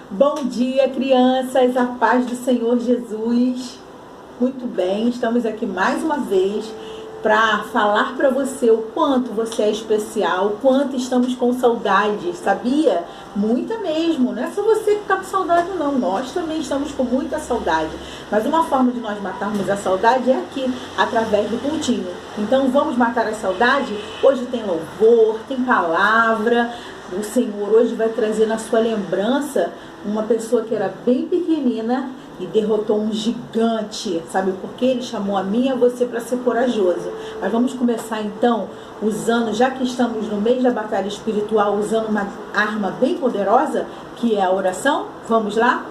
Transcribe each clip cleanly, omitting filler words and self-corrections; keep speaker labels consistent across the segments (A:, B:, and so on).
A: Bom dia, crianças, a paz do Senhor Jesus. Muito bem, estamos aqui mais uma vez para falar para você o quanto você é especial, o quanto estamos com saudade, sabia? Muita mesmo, não é só você que está com saudade não, nós também estamos com muita saudade. Mas uma forma de nós matarmos a saudade é aqui, através do cultinho. Então vamos matar a saudade? Hoje tem louvor, tem palavra. O Senhor hoje vai trazer na sua lembrança uma pessoa que era bem pequenina e derrotou um gigante. Sabe por quê? Ele chamou a mim e a você para ser corajoso. Mas vamos começar então usando, já que estamos no mês da batalha espiritual, usando uma arma bem poderosa, que é a oração. Vamos lá?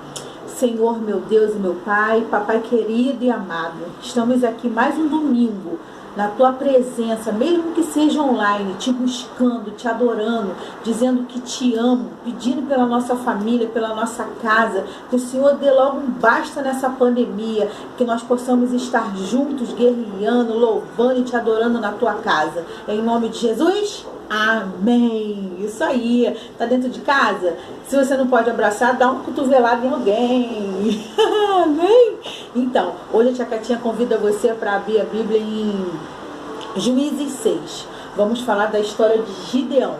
A: Senhor, meu Deus e meu Pai, Papai querido e amado, estamos aqui mais um domingo na tua presença, mesmo que seja online, te buscando, te adorando, dizendo que te amo, pedindo pela nossa família, pela nossa casa, que o Senhor dê logo um basta nessa pandemia, que nós possamos estar juntos, guerreando, louvando e te adorando na tua casa. Em nome de Jesus, amém. Isso aí. Tá dentro de casa? Se você não pode abraçar, dá uma cotovelada em alguém. Amém? Então, hoje a Tia Catinha convida você para abrir a Bíblia em Juízes 6. Vamos falar da história de Gideão.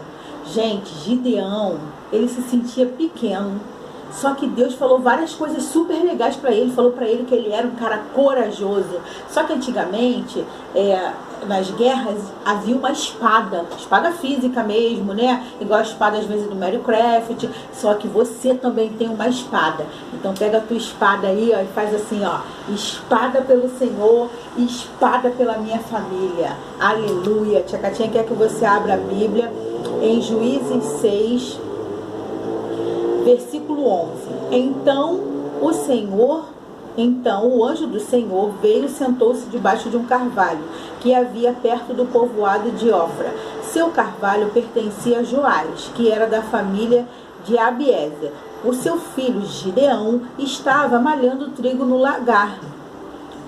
A: Gente, Gideão, ele se sentia pequeno. Só que Deus falou várias coisas super legais para ele. Falou para ele que ele era um cara corajoso. Só que antigamente, nas guerras, havia uma espada física mesmo, né? Igual a espada às vezes do Minecraft. Só que você também tem uma espada. Então pega a tua espada aí, ó, e faz assim, ó: espada pelo Senhor, espada pela minha família. Aleluia. Tia Catinha quer que você abra a Bíblia em Juízes 6, versículo 11. Então o anjo do Senhor veio e sentou-se debaixo de um carvalho que havia perto do povoado de Ofra. Seu carvalho pertencia a Joás, que era da família de Abiezer. O seu filho Gideão estava malhando trigo no lagar,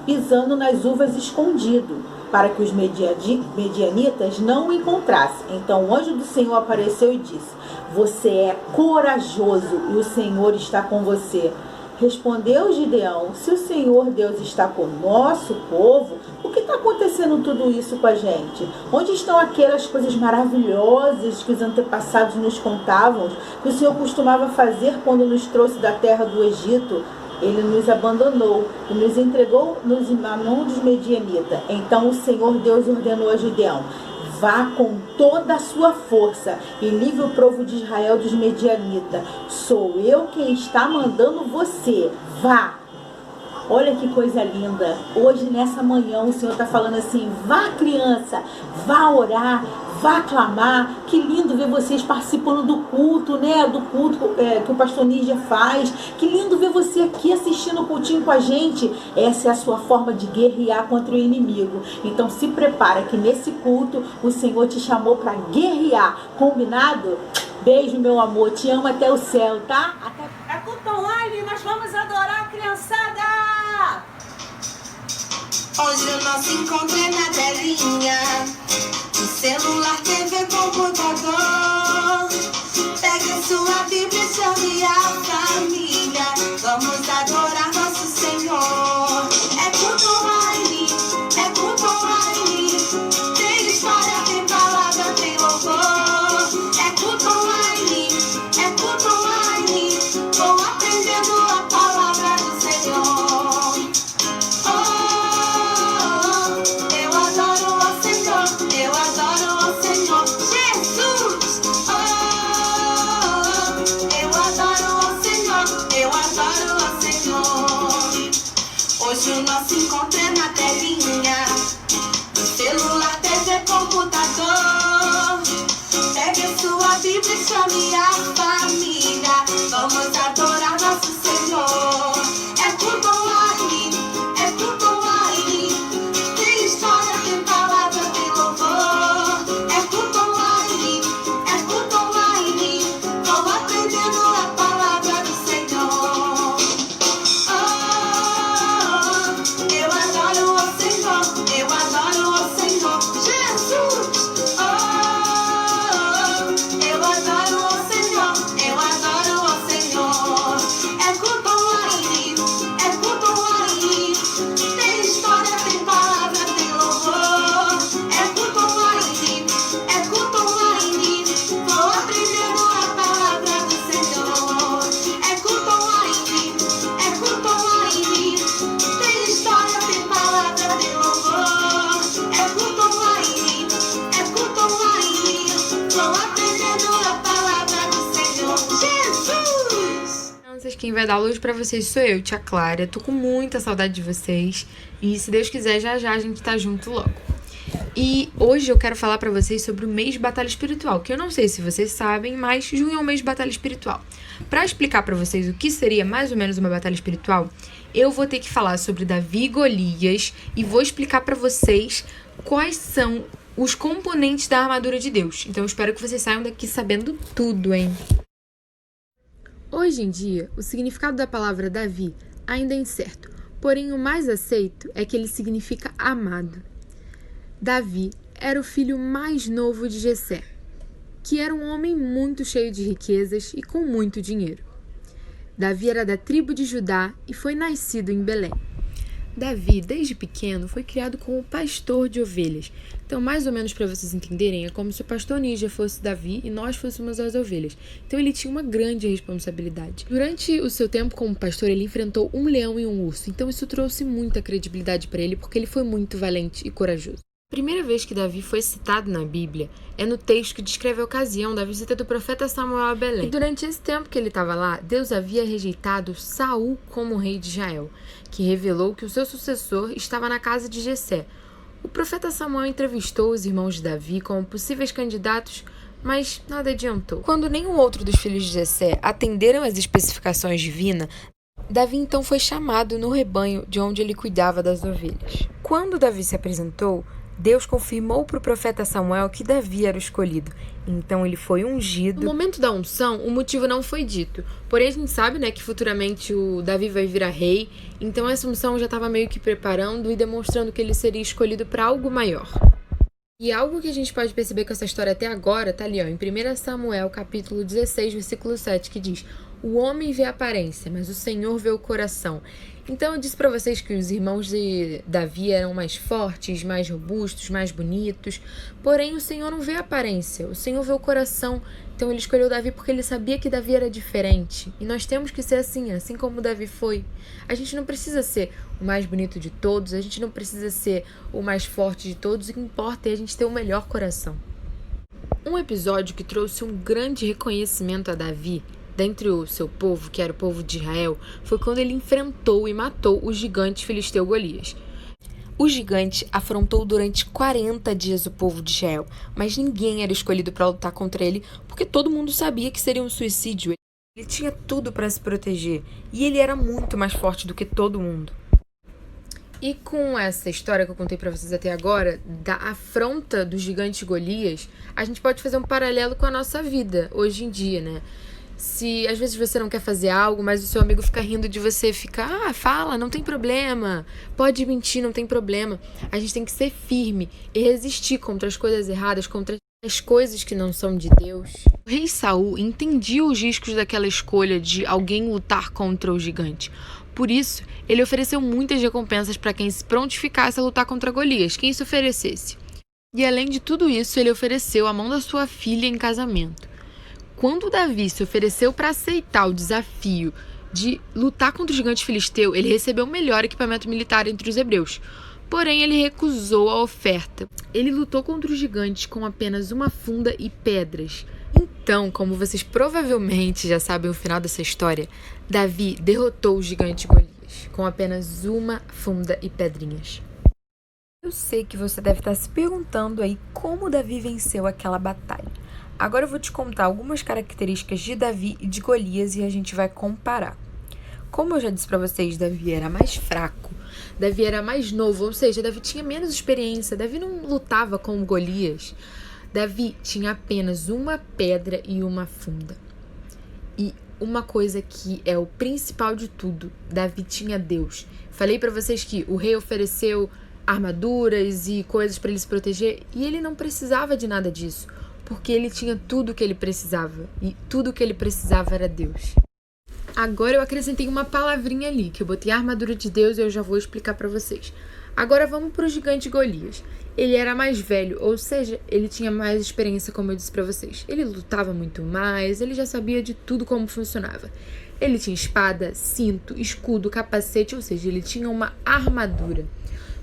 A: pisando nas uvas escondido, para que os medianitas não o encontrassem. Então o anjo do Senhor apareceu e disse: você é corajoso e o Senhor está com você. Respondeu Gideão: se o Senhor Deus está com o nosso povo, por que está acontecendo tudo isso com a gente? Onde estão aquelas coisas maravilhosas que os antepassados nos contavam, que o Senhor costumava fazer quando nos trouxe da terra do Egito? Ele nos abandonou e nos entregou na mão dos medianitas. Então o Senhor Deus ordenou a Gideão: vá com toda a sua força e livre o povo de Israel dos medianitas. Sou eu quem está mandando você. Vá. Olha que coisa linda. Hoje, nessa manhã, o Senhor está falando assim: vá, criança, vá orar, vá clamar. Que lindo ver vocês participando do culto, né? Do culto que o pastor Nígia faz. Que lindo ver você aqui assistindo o cultinho com a gente. Essa é a sua forma de guerrear contra o inimigo. Então se prepara que nesse culto o Senhor te chamou para guerrear. Combinado? Beijo, meu amor. Te amo até o céu, tá?
B: É culto online, nós vamos adorar a criançada!
C: Hoje o nosso encontro é na telinha, no celular, TV, computador. Pegue sua Bíblia e chame a família. Vamos adorar nosso Senhor. É culto online, é culto online. Tem história, tem palavra, tem louvor. É culto online, é culto online. Vou aprendendo a palavra do Senhor. Hoje o nosso encontro é na telinha, no celular, TV, computador. Pegue sua Bíblia e chame a família. Vamos adorar nosso Senhor. É culto online, é culto online. Tem história, tem palavra, tem louvor. É culto online, é culto online. Vou aprendendo a palavra do Senhor. Eu adoro o Senhor, Jesus. Eu adoro o Senhor, trazendo a palavra do Senhor Jesus.
D: Quem vai dar luz pra vocês sou eu, tia Clara. Tô com muita saudade de vocês. E se Deus quiser, já já a gente tá junto logo. E hoje eu quero falar pra vocês sobre o mês de batalha espiritual, que eu não sei se vocês sabem, mas junho é o mês de batalha espiritual. Pra explicar pra vocês o que seria mais ou menos uma batalha espiritual, eu vou ter que falar sobre Davi e Golias e vou explicar pra vocês quais são os componentes da armadura de Deus. Então eu espero que vocês saiam daqui sabendo tudo, hein? Hoje em dia, o significado da palavra Davi ainda é incerto, porém o mais aceito é que ele significa amado. Davi era o filho mais novo de Jessé, que era um homem muito cheio de riquezas e com muito dinheiro. Davi era da tribo de Judá e foi nascido em Belém. Davi, desde pequeno, foi criado como pastor de ovelhas. Então, mais ou menos para vocês entenderem, é como se o pastor Níger fosse Davi e nós fôssemos as ovelhas. Então, ele tinha uma grande responsabilidade. Durante o seu tempo como pastor, ele enfrentou um leão e um urso. Então, isso trouxe muita credibilidade para ele, porque ele foi muito valente e corajoso. A primeira vez que Davi foi citado na Bíblia é no texto que descreve a ocasião da visita do profeta Samuel a Belém. E durante esse tempo que ele estava lá, Deus havia rejeitado Saul como rei de Israel, que revelou que o seu sucessor estava na casa de Jessé. O profeta Samuel entrevistou os irmãos de Davi como possíveis candidatos, mas nada adiantou. Quando nenhum outro dos filhos de Jessé atenderam às especificações divinas, Davi então foi chamado no rebanho de onde ele cuidava das ovelhas. Quando Davi se apresentou, Deus confirmou para o profeta Samuel que Davi era o escolhido. Então ele foi ungido. No momento da unção, o motivo não foi dito. Porém, a gente sabe, que futuramente o Davi vai virar rei. Então essa unção já estava meio que preparando e demonstrando que ele seria escolhido para algo maior. E algo que a gente pode perceber com essa história até agora, tá ali, em 1 Samuel, capítulo 16, versículo 7, que diz: o homem vê a aparência, mas o Senhor vê o coração. Então eu disse para vocês que os irmãos de Davi eram mais fortes, mais robustos, mais bonitos. Porém, o Senhor não vê a aparência, o Senhor vê o coração. Então ele escolheu Davi porque ele sabia que Davi era diferente. E nós temos que ser assim como Davi foi. A gente não precisa ser o mais bonito de todos, a gente não precisa ser o mais forte de todos. O que importa é a gente ter o melhor coração. Um episódio que trouxe um grande reconhecimento a Davi dentre o seu povo, que era o povo de Israel, foi quando ele enfrentou e matou o gigante filisteu Golias. O gigante afrontou durante 40 dias o povo de Israel, mas ninguém era escolhido para lutar contra ele, porque todo mundo sabia que seria um suicídio. Ele tinha tudo para se proteger, e ele era muito mais forte do que todo mundo. E com essa história que eu contei para vocês até agora, da afronta do gigante Golias, a gente pode fazer um paralelo com a nossa vida hoje em dia, Se às vezes você não quer fazer algo, mas o seu amigo fica rindo de você, fala, não tem problema, pode mentir, não tem problema. A gente tem que ser firme e resistir contra as coisas erradas, contra as coisas que não são de Deus. O rei Saul entendia os riscos daquela escolha de alguém lutar contra o gigante. Por isso, ele ofereceu muitas recompensas para quem se prontificasse a lutar contra Golias, quem se oferecesse. E além de tudo isso, ele ofereceu a mão da sua filha em casamento. Quando Davi se ofereceu para aceitar o desafio de lutar contra o gigante filisteu, ele recebeu o melhor equipamento militar entre os hebreus. Porém, ele recusou a oferta. Ele lutou contra o gigante com apenas uma funda e pedras. Então, como vocês provavelmente já sabem o final dessa história, Davi derrotou o gigante Golias com apenas uma funda e pedrinhas. Eu sei que você deve estar se perguntando aí como Davi venceu aquela batalha. Agora eu vou te contar algumas características de Davi e de Golias e a gente vai comparar. Como eu já disse pra vocês, Davi era mais fraco, Davi era mais novo, ou seja, Davi tinha menos experiência, Davi não lutava com Golias. Davi tinha apenas uma pedra e uma funda. E uma coisa que é o principal de tudo, Davi tinha Deus. Falei pra vocês que o rei ofereceu armaduras e coisas para ele se proteger e ele não precisava de nada disso. Porque ele tinha tudo o que ele precisava. E tudo o que ele precisava era Deus. Agora eu acrescentei uma palavrinha ali, que eu botei a armadura de Deus e eu já vou explicar pra vocês. Agora vamos pro gigante Golias. Ele era mais velho, ou seja, ele tinha mais experiência, como eu disse pra vocês. Ele lutava muito mais, ele já sabia de tudo como funcionava. Ele tinha espada, cinto, escudo, capacete, ou seja, ele tinha uma armadura.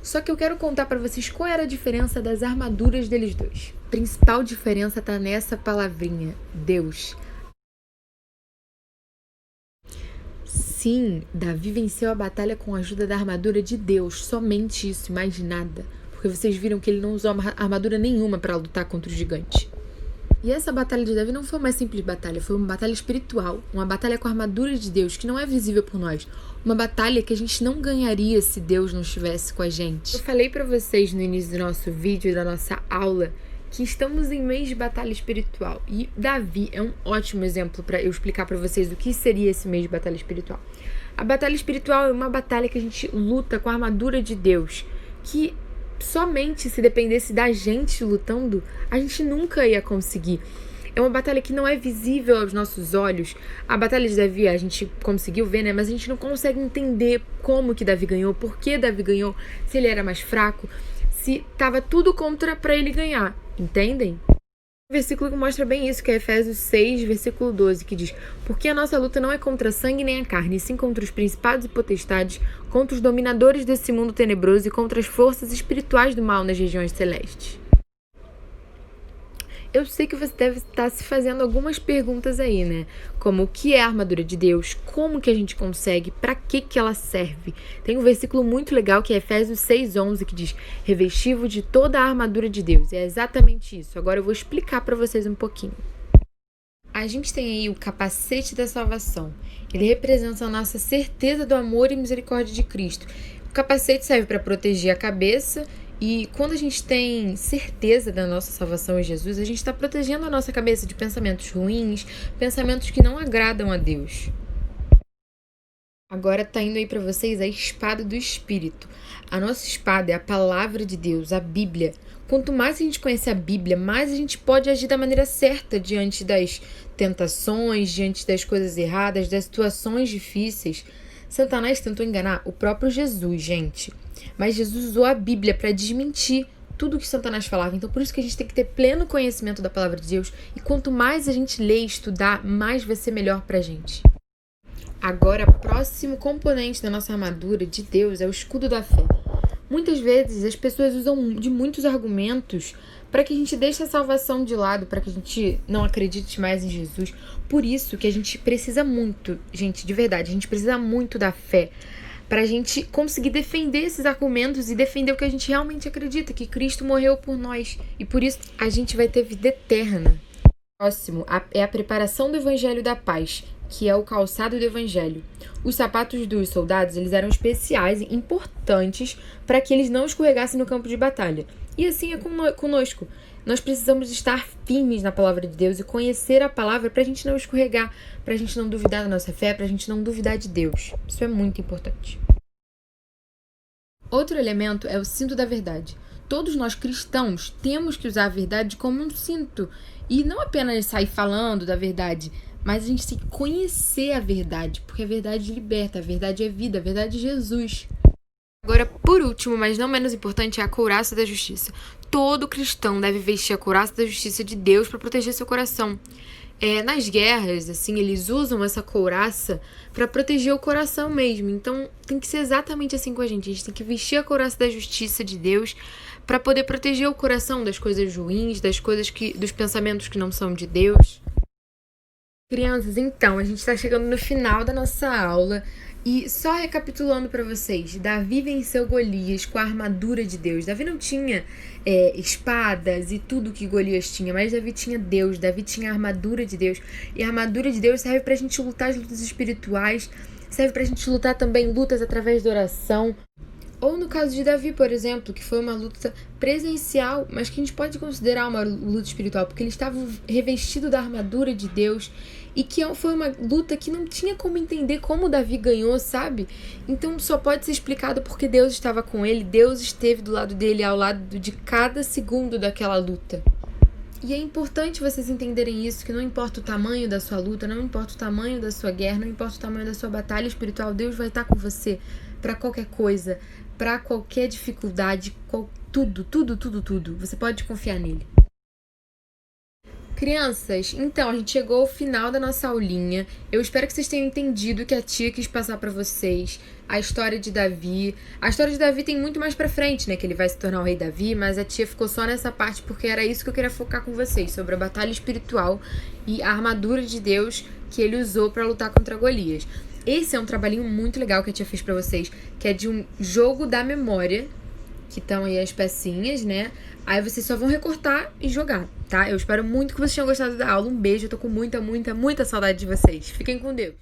D: Só que eu quero contar para vocês qual era a diferença das armaduras deles dois. A principal diferença tá nessa palavrinha, Deus. Sim, Davi venceu a batalha com a ajuda da armadura de Deus, somente isso, mais nada. Porque vocês viram que ele não usou armadura nenhuma para lutar contra o gigante. E essa batalha de Davi não foi uma simples batalha, foi uma batalha espiritual, uma batalha com a armadura de Deus, que não é visível por nós. Uma batalha que a gente não ganharia se Deus não estivesse com a gente. Eu falei pra vocês no início do nosso vídeo, da nossa aula, que estamos em mês de batalha espiritual. E Davi é um ótimo exemplo para eu explicar pra vocês o que seria esse mês de batalha espiritual. A batalha espiritual é uma batalha que a gente luta com a armadura de Deus, que somente se dependesse da gente lutando, a gente nunca ia conseguir. É uma batalha que não é visível aos nossos olhos. A batalha de Davi a gente conseguiu ver, né? Mas a gente não consegue entender como que Davi ganhou, por que Davi ganhou, se ele era mais fraco, se tava tudo contra para ele ganhar. Entendem? O versículo que mostra bem isso, que é Efésios 6, versículo 12, que diz: porque a nossa luta não é contra sangue nem a carne, e sim contra os principados e potestades, contra os dominadores desse mundo tenebroso e contra as forças espirituais do mal nas regiões celestes. Eu sei que você deve estar se fazendo algumas perguntas aí, né? Como o que é a armadura de Deus? Como que a gente consegue? Para que ela serve? Tem um versículo muito legal que é Efésios 6:11 que diz: revesti-vos de toda a armadura de Deus. E é exatamente isso. Agora eu vou explicar para vocês um pouquinho. A gente tem aí o capacete da salvação. Ele representa a nossa certeza do amor e misericórdia de Cristo. O capacete serve para proteger a cabeça. E quando a gente tem certeza da nossa salvação em Jesus, a gente está protegendo a nossa cabeça de pensamentos ruins, pensamentos que não agradam a Deus. Agora tá indo aí para vocês a espada do Espírito. A nossa espada é a palavra de Deus, a Bíblia. Quanto mais a gente conhece a Bíblia, mais a gente pode agir da maneira certa diante das tentações, diante das coisas erradas, das situações difíceis. Satanás tentou enganar o próprio Jesus, gente. Mas Jesus usou a Bíblia para desmentir tudo que Satanás falava. Então, por isso que a gente tem que ter pleno conhecimento da palavra de Deus. E quanto mais a gente ler e estudar, mais vai ser melhor pra gente. Agora, próximo componente da nossa armadura de Deus é o escudo da fé. Muitas vezes as pessoas usam de muitos argumentos para que a gente deixe a salvação de lado, para que a gente não acredite mais em Jesus. Por isso que a gente precisa muito, gente, de verdade, a gente precisa muito da fé para a gente conseguir defender esses argumentos e defender o que a gente realmente acredita, que Cristo morreu por nós. E por isso a gente vai ter vida eterna. Próximo é a preparação do Evangelho da Paz, que é o calçado do Evangelho. Os sapatos dos soldados, eles eram especiais e importantes para que eles não escorregassem no campo de batalha. E assim é conosco. Nós precisamos estar firmes na palavra de Deus e conhecer a palavra para a gente não escorregar, para a gente não duvidar da nossa fé, para a gente não duvidar de Deus. Isso é muito importante. Outro elemento é o cinto da verdade. Todos nós cristãos temos que usar a verdade como um cinto. E não apenas sair falando da verdade, mas a gente tem que conhecer a verdade, porque a verdade liberta, a verdade é vida, a verdade é Jesus. Agora, por último, mas não menos importante, é a couraça da justiça. Todo cristão deve vestir a couraça da justiça de Deus para proteger seu coração. Nas guerras, assim, eles usam essa couraça para proteger o coração mesmo. Então, tem que ser exatamente assim com a gente. A gente tem que vestir a couraça da justiça de Deus para poder proteger o coração das coisas ruins, dos pensamentos que não são de Deus. Crianças, então, a gente está chegando no final da nossa aula e só recapitulando para vocês, Davi venceu Golias com a armadura de Deus. Davi não tinha espadas e tudo que Golias tinha, mas Davi tinha Deus, Davi tinha a armadura de Deus. E a armadura de Deus serve pra gente lutar as lutas espirituais, serve pra gente lutar também lutas através da oração. Ou no caso de Davi, por exemplo, que foi uma luta presencial, mas que a gente pode considerar uma luta espiritual, porque ele estava revestido da armadura de Deus e que foi uma luta que não tinha como entender como Davi ganhou, sabe? Então só pode ser explicado porque Deus estava com ele, Deus esteve do lado dele, ao lado de cada segundo daquela luta. E é importante vocês entenderem isso, que não importa o tamanho da sua luta, não importa o tamanho da sua guerra, não importa o tamanho da sua batalha espiritual, Deus vai estar com você para qualquer coisa, para qualquer dificuldade, tudo. Você pode confiar nele. Crianças, então, a gente chegou ao final da nossa aulinha. Eu espero que vocês tenham entendido o que a tia quis passar para vocês. a história de Davi. A história de Davi tem muito mais pra frente, né? Que ele vai se tornar o rei Davi, mas a tia ficou só nessa parte porque era isso que eu queria focar com vocês, sobre a batalha espiritual e a armadura de Deus que ele usou pra lutar contra Golias. Esse é um trabalhinho muito legal que a tia fez pra vocês, que é de um jogo da memória, que estão aí as pecinhas, né? Aí vocês só vão recortar e jogar, tá? Eu espero muito que vocês tenham gostado da aula. Um beijo, eu tô com muita saudade de vocês. Fiquem com Deus.